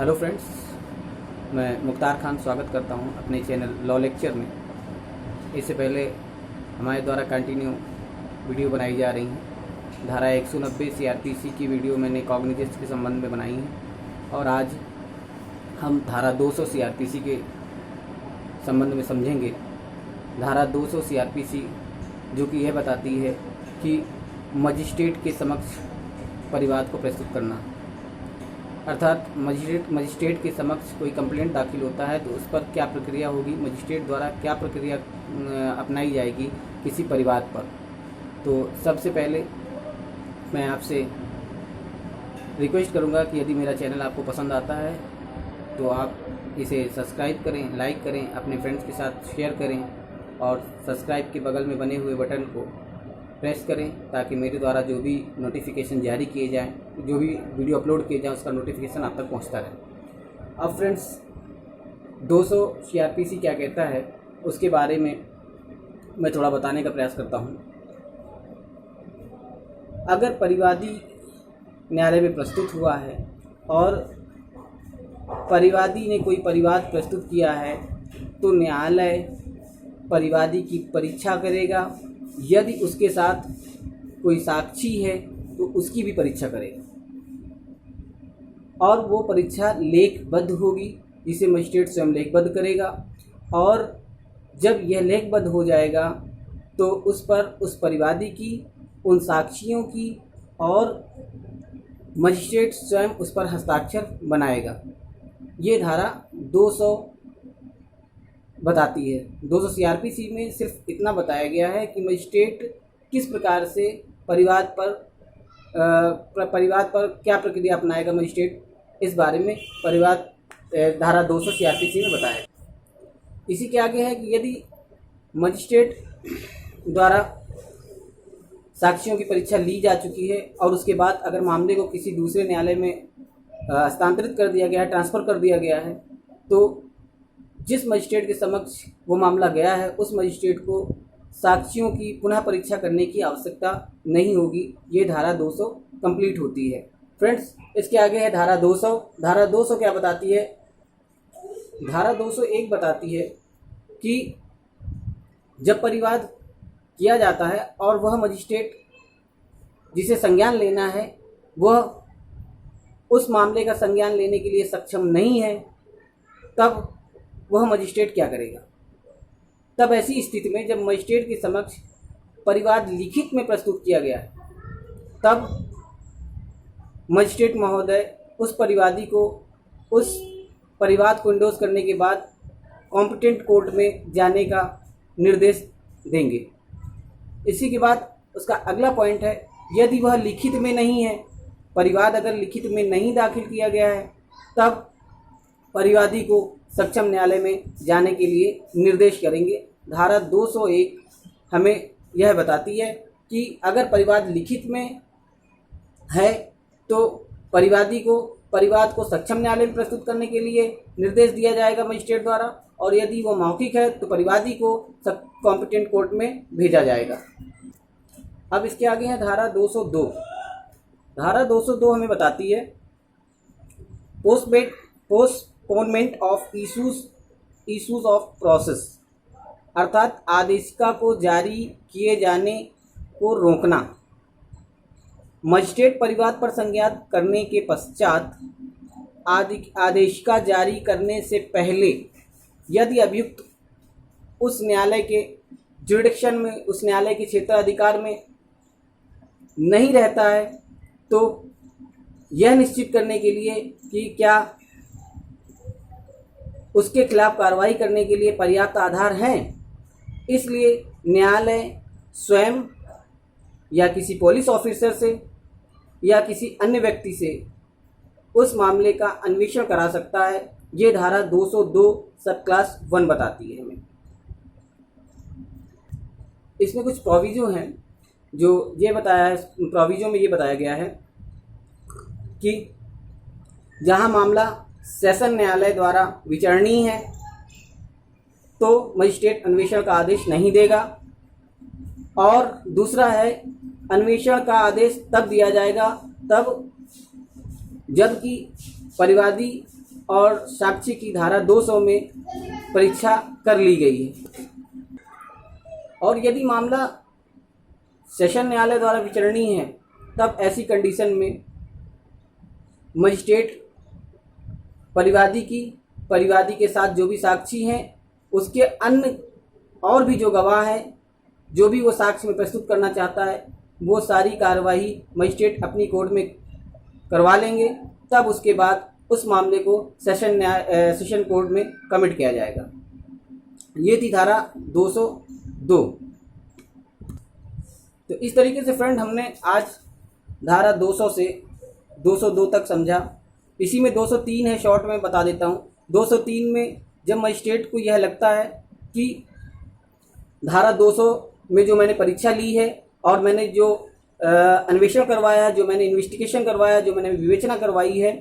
Hello friends, मैं मुख्तार खान स्वागत करता हूं अपने चैनल लॉ लेक्चर में। इससे पहले हमारे द्वारा कंटिन्यू वीडियो बनाई जा रही हैं। धारा 190 सीआरपीसी की वीडियो मैंने कॉग्निजेंस के संबंध में बनाई है और आज हम धारा 200 सीआरपीसी के संबंध में समझेंगे। धारा 200 सीआरपीसी जो कि यह बताती है कि मजिस्ट्रेट के समक्ष परिवाद को प्रस्तुत करना, अर्थात मजिस्ट्रेट के समक्ष कोई कंप्लेंट दाखिल होता है तो उस पर क्या प्रक्रिया होगी, मजिस्ट्रेट द्वारा क्या प्रक्रिया अपनाई जाएगी किसी परिवाद पर। तो सबसे पहले मैं आपसे रिक्वेस्ट करूंगा कि यदि मेरा चैनल आपको पसंद आता है तो आप इसे सब्सक्राइब करें, लाइक करें, अपने फ्रेंड्स के साथ शेयर करें और सब्सक्राइब के बगल में बने हुए बटन को प्रेस करें ताकि मेरे द्वारा जो भी नोटिफिकेशन जारी किए जाएं, जो भी वीडियो अपलोड किए जाएं, उसका नोटिफिकेशन आप तक पहुंचता रहे। अब फ्रेंड्स, 200 सीआरपीसी क्या कहता है उसके बारे में मैं थोड़ा बताने का प्रयास करता हूं। अगर परिवादी न्यायालय में प्रस्तुत हुआ है और परिवादी ने कोई परिवाद प्रस्तुत किया है तो न्यायालय परिवादी की परीक्षा करेगा। यदि उसके साथ कोई साक्षी है तो उसकी भी परीक्षा करेगा और वो परीक्षा लेखबद्ध होगी, जिसे मजिस्ट्रेट स्वयं लेखबद्ध करेगा। और जब यह लेखबद्ध हो जाएगा तो उस पर उस परिवादी की, उन साक्षियों की और मजिस्ट्रेट स्वयं उस पर हस्ताक्षर बनाएगा। ये धारा 200 बताती है। 200 सीआरपीसी में सिर्फ इतना बताया गया है कि मजिस्ट्रेट किस प्रकार से परिवाद पर क्या प्रक्रिया अपनाएगा मजिस्ट्रेट, इस बारे में परिवाद धारा 200 सीआरपीसी में बताया। इसी के आगे है कि यदि मजिस्ट्रेट द्वारा साक्षियों की परीक्षा ली जा चुकी है और उसके बाद अगर मामले को किसी दूसरे न्यायालय में हस्तांतरित कर दिया गया है, ट्रांसफ़र कर दिया गया है, तो जिस मजिस्ट्रेट के समक्ष वो मामला गया है उस मजिस्ट्रेट को साक्षियों की पुनः परीक्षा करने की आवश्यकता नहीं होगी। ये धारा 200 कंप्लीट होती है। फ्रेंड्स, इसके आगे है धारा 200। धारा 200 क्या बताती है? धारा 201 बताती है कि जब परिवाद किया जाता है और वह मजिस्ट्रेट जिसे संज्ञान लेना है वह उस मामले का संज्ञान लेने के लिए सक्षम नहीं है, तब वह मजिस्ट्रेट क्या करेगा? तब ऐसी स्थिति में जब मजिस्ट्रेट के समक्ष परिवाद लिखित में प्रस्तुत किया गया है, तब मजिस्ट्रेट महोदय उस परिवादी को उस परिवाद को इंडोर्स करने के बाद कॉम्पिटेंट कोर्ट में जाने का निर्देश देंगे। इसी के बाद उसका अगला पॉइंट है, यदि वह लिखित में नहीं है, परिवाद अगर लिखित में नहीं दाखिल किया गया है, तब परिवादी को सक्षम न्यायालय में जाने के लिए निर्देश करेंगे। धारा 201 हमें यह बताती है कि अगर परिवाद लिखित में है तो परिवादी को परिवाद को सक्षम न्यायालय में प्रस्तुत करने के लिए निर्देश दिया जाएगा मजिस्ट्रेट द्वारा, और यदि वो मौखिक है तो परिवादी को कॉम्पिटेंट कोर्ट में भेजा जाएगा। अब इसके आगे है धारा 202। धारा 202 हमें बताती है postponement of issues of process, अर्थात आदेशिका को जारी किए जाने को रोकना। मजिस्ट्रेट परिवाद पर संज्ञान करने के पश्चात आदेशिका जारी करने से पहले यदि अभियुक्त उस न्यायालय के जुरिडिक्शन में, उस न्यायालय के क्षेत्राधिकार में नहीं रहता है, तो यह निश्चित करने के लिए कि क्या उसके खिलाफ कार्रवाई करने के लिए पर्याप्त आधार हैं, इसलिए न्यायालय स्वयं या किसी पुलिस ऑफिसर से या किसी अन्य व्यक्ति से उस मामले का अन्वेषण करा सकता है। ये धारा 202 सब क्लास 1 बताती है हमें। इसमें कुछ प्रोविजो हैं जो ये बताया है, प्रोविजो में ये बताया गया है कि जहां मामला सेशन न्यायालय द्वारा विचारणीय है तो मजिस्ट्रेट अन्वेषण का आदेश नहीं देगा, और दूसरा है अन्वेषण का आदेश तब दिया जाएगा तब जबकि परिवादी और साक्ष्य की धारा 200 में परीक्षा कर ली गई है। और यदि मामला सेशन न्यायालय द्वारा विचारणीय है तब ऐसी कंडीशन में मजिस्ट्रेट परिवादी के साथ जो भी साक्षी हैं उसके अन्य और भी जो गवाह हैं जो भी वो साक्ष्य में प्रस्तुत करना चाहता है वो सारी कार्रवाई मजिस्ट्रेट अपनी कोर्ट में करवा लेंगे। तब उसके बाद उस मामले को सेशन कोर्ट में कमिट किया जाएगा। ये थी धारा 202। तो इस तरीके से फ्रेंड हमने आज धारा 200 से 202 तक समझा। इसी में 203 है, शॉर्ट में बता देता हूँ। 203 में जब मजिस्ट्रेट को यह लगता है कि धारा 200 में जो मैंने परीक्षा ली है और मैंने जो अन्वेषण करवाया, जो मैंने इन्वेस्टिगेशन करवाया, जो मैंने विवेचना करवाई है,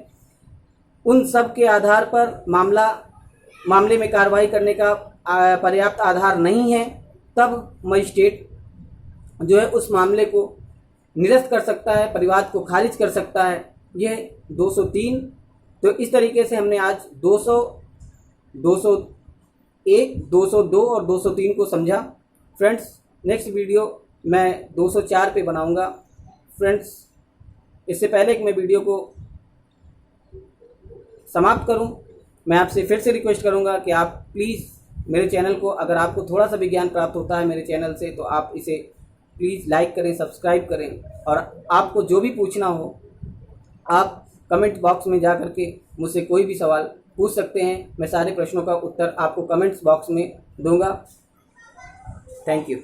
उन सब के आधार पर मामले में कार्रवाई करने का पर्याप्त आधार नहीं है, तब मजिस्ट्रेट जो है उस मामले को निरस्त कर सकता है, परिवाद को खारिज कर सकता है। यह 203। तो इस तरीके से हमने आज 200, 201, 202 और 203 को समझा। फ्रेंड्स, नेक्स्ट वीडियो मैं 204 पे बनाऊंगा। फ्रेंड्स, इससे पहले कि मैं वीडियो को समाप्त करूं, मैं आपसे फिर से रिक्वेस्ट करूंगा कि आप प्लीज़ मेरे चैनल को, अगर आपको थोड़ा सा भी ज्ञान प्राप्त होता है मेरे चैनल से, तो आप इसे प्लीज़ लाइक करें, सब्सक्राइब करें। और आपको जो भी पूछना हो आप कमेंट बॉक्स में जा करके मुझसे कोई भी सवाल पूछ सकते हैं। मैं सारे प्रश्नों का उत्तर आपको कमेंट्स बॉक्स में दूंगा। Thank you.